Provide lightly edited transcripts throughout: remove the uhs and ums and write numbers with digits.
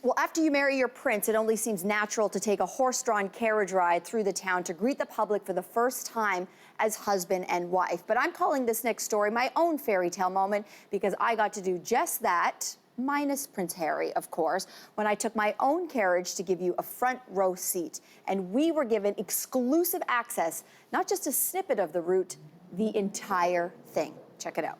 Well, after you marry your prince, it only seems natural to take a horse-drawn carriage ride through the town to greet the public for the first time as husband and wife. But I'm calling this next story my own fairy tale moment because I got to do just that, minus Prince Harry, of course, when I took my own carriage to give you a front row seat. And we were given exclusive access, not just a snippet of the route, the entire thing. Check it out.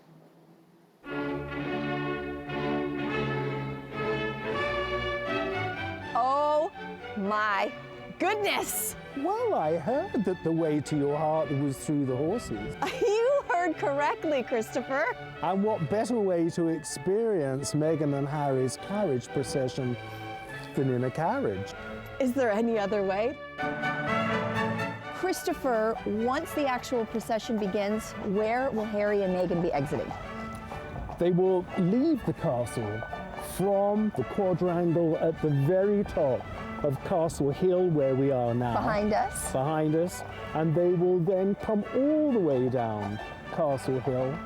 Oh my goodness! Well, I heard that the way to your heart was through the horses. You heard correctly, Christopher. And what better way to experience Meghan and Harry's carriage procession than in a carriage? Is there any other way? Christopher, once the actual procession begins, where will Harry and Meghan be exiting? They will leave the castle from the quadrangle at the very top of Castle Hill, where we are now. Behind us? Behind us. And they will then come all the way down Castle Hill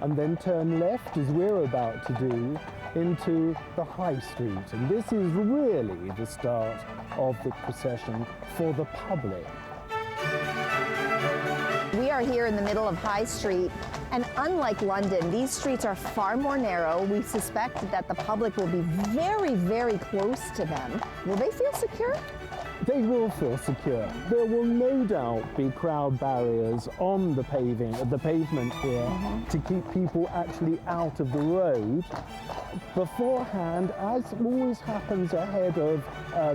and then turn left, as we're about to do, into the High Street. And this is really the start of the procession for the public. We are here in the middle of High Street, and unlike London, these streets are far more narrow. We suspect that the public will be very, very close to them. Will they feel secure? They will feel secure. There will no doubt be crowd barriers on the pavement here to keep people actually out of the road. Beforehand, as always happens ahead of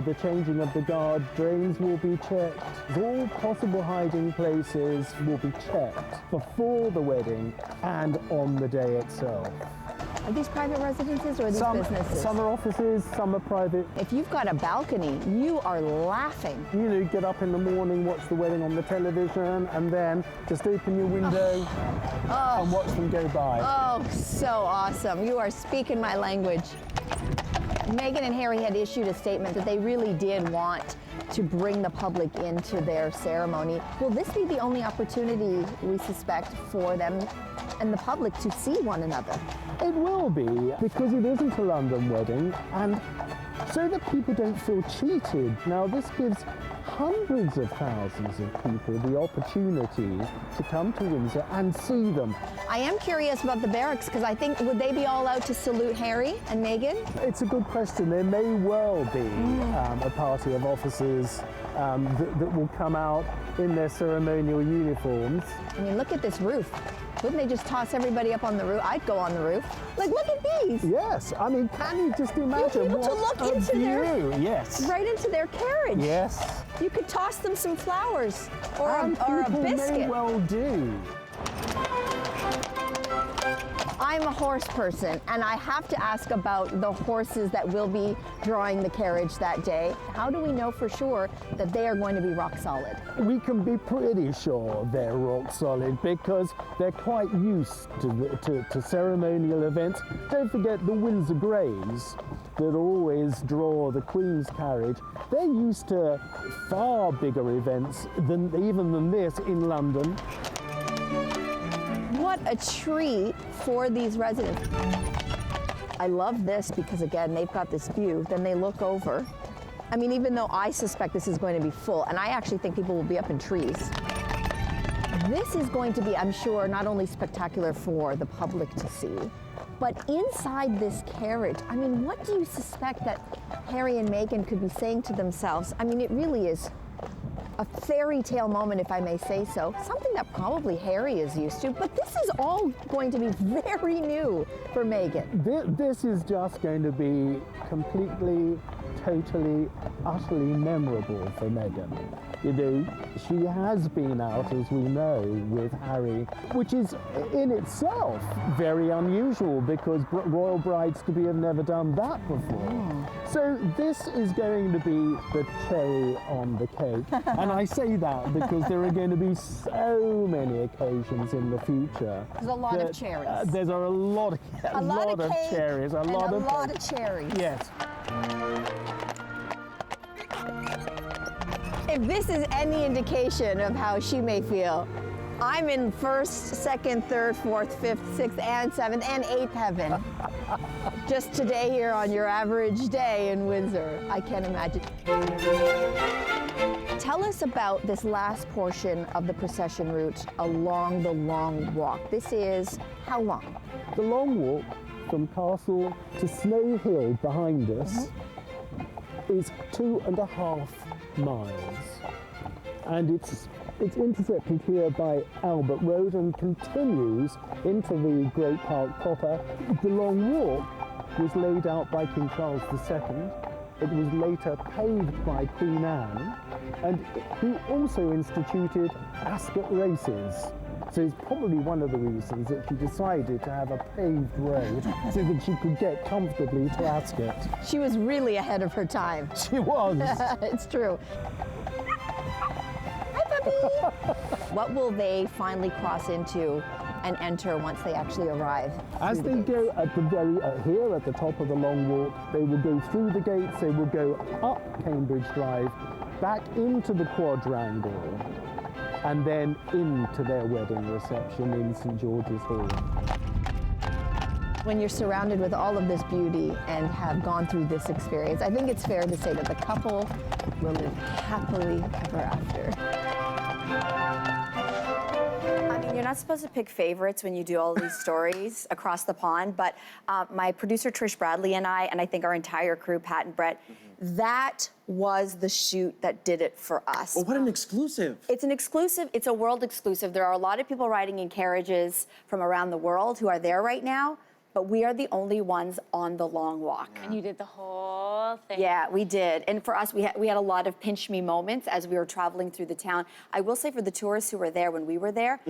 the changing of the guard, drains will be checked. All possible hiding places will be checked before the wedding and on the day itself. Are these private residences or are these businesses? Some are offices, some are private. If you've got a balcony, you are laughing. You know, get up in the morning, watch the wedding on the television, and then just open your window and watch them go by. Oh, so awesome. You are speaking my language. Meghan and Harry had issued a statement that they really did want to bring the public into their ceremony. Will this be the only opportunity, we suspect, for them and the public to see one another? It will be, because it isn't a London wedding, and so that people don't feel cheated. Now, this gives hundreds of thousands of people the opportunity to come to Windsor and see them. I am curious about the barracks, because I think, would they be all out to salute Harry and Meghan? It's a good question. There may well be a party of officers that will come out in their ceremonial uniforms. I mean, look at this roof. Wouldn't they just toss everybody up on the roof? I'd go on the roof. Like, look at these. Yes. I mean, can you just imagine You'd be able to look into view? Yes. Right into their carriage. Yes. You could toss them some flowers or a biscuit. May well do. I'm a horse person, and I have to ask about the horses that will be drawing the carriage that day. How do we know for sure that they are going to be rock solid? We can be pretty sure they're rock solid because they're quite used to ceremonial events. Don't forget the Windsor Greys that always draw the Queen's carriage. They're used to far bigger events than this in London. What a treat for these residents. I love this because, again, they've got this view. Then they look over. I mean, even though I suspect this is going to be full, and I actually think people will be up in trees, this is going to be, I'm sure, not only spectacular for the public to see, but inside this carriage, I mean, what do you suspect that Harry and Meghan could be saying to themselves? I mean, it really is a fairy tale moment, if I may say so, something that probably Harry is used to, but this is all going to be very new for Meghan. This is just going to be completely, totally, utterly memorable for Meghan. You know, she has been out, as we know, with Harry, which is in itself very unusual because royal brides to be have never done that before. So this is going to be the cherry on the cake. And I say that because there are going to be so many occasions in the future. There's a lot of cherries. There's a lot of cherries. A lot of cherries. Yes. If this is any indication of how she may feel, I'm in first, second, third, fourth, fifth, sixth, and seventh, and eighth heaven. Just today here on your average day in Windsor. I can't imagine. Tell us about this last portion of the procession route along the Long Walk. This is how long? The Long Walk from Castle to Snow Hill behind us is 2.5 miles. And it's intersected here by Albert Road and continues into the Great Park proper. The Long Walk was laid out by King Charles II. It was later paved by Queen Anne, and he also instituted Ascot races. So it's probably one of the reasons that she decided to have a paved road so that she could get comfortably to Ascot. She was really ahead of her time. She was. It's true. Hi, puppy. What will they finally cross into and enter once they actually arrive? As they go at the very here at the top of the Long Walk, they will go through the gates. They will go up Cambridge Drive, back into the quadrangle, and then into their wedding reception in St George's Hall. When you're surrounded with all of this beauty and have gone through this experience, I think it's fair to say that the couple will live happily ever after. I mean, you're not supposed to pick favorites when you do all these stories across the pond, but my producer Trish Bradley and I think our entire crew, Pat and Brett, that was the shoot that did it for us. Well, what an exclusive. It's an exclusive, it's a world exclusive. There are a lot of people riding in carriages from around the world who are there right now, but we are the only ones on the Long Walk. And you did the whole thing. Yeah, we did. And for us, we had a lot of pinch me moments as we were traveling through the town. I will say for the tourists who were there when we were there,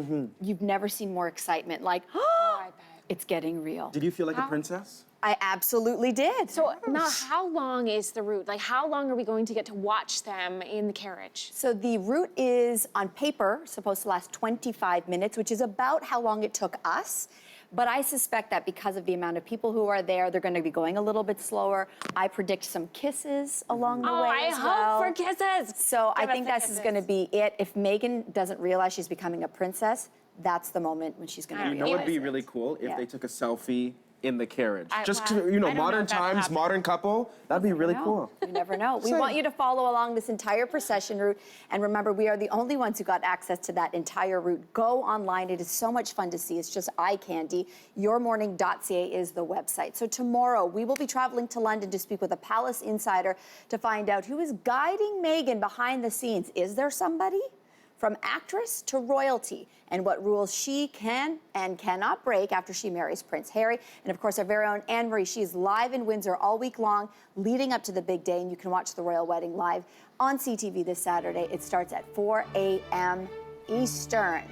you've never seen more excitement. Like, oh, I bet. it's getting real. Did you feel like a princess? I absolutely did. So now, how long is the route? Like, how long are we going to get to watch them in the carriage? So the route is, on paper, supposed to last 25 minutes, which is about how long it took us. But I suspect that because of the amount of people who are there, they're going to be going a little bit slower. I predict some kisses along the way as well. I hope for kisses. So I Give us think the this is kisses. going to be it. If Meghan doesn't realize she's becoming a princess, that's the moment when she's going to You know realize what would be it. really cool? If Yeah. they took a selfie in the carriage. Just, well, you know, I don't know modern if that would times, happen. modern couple. That'd be really cool. You never know. We want you to follow along this entire procession route. And remember, we are the only ones who got access to that entire route. Go online. It is so much fun to see. It's just eye candy. Yourmorning.ca is the website. So tomorrow, we will be traveling to London to speak with a palace insider to find out who is guiding Meghan behind the scenes. Is there somebody? From actress to royalty, and what rules she can and cannot break after she marries Prince Harry. And of course, our very own Anne-Marie, she's live in Windsor all week long, leading up to the big day, and you can watch the royal wedding live on CTV this Saturday. It starts at 4 a.m. Eastern.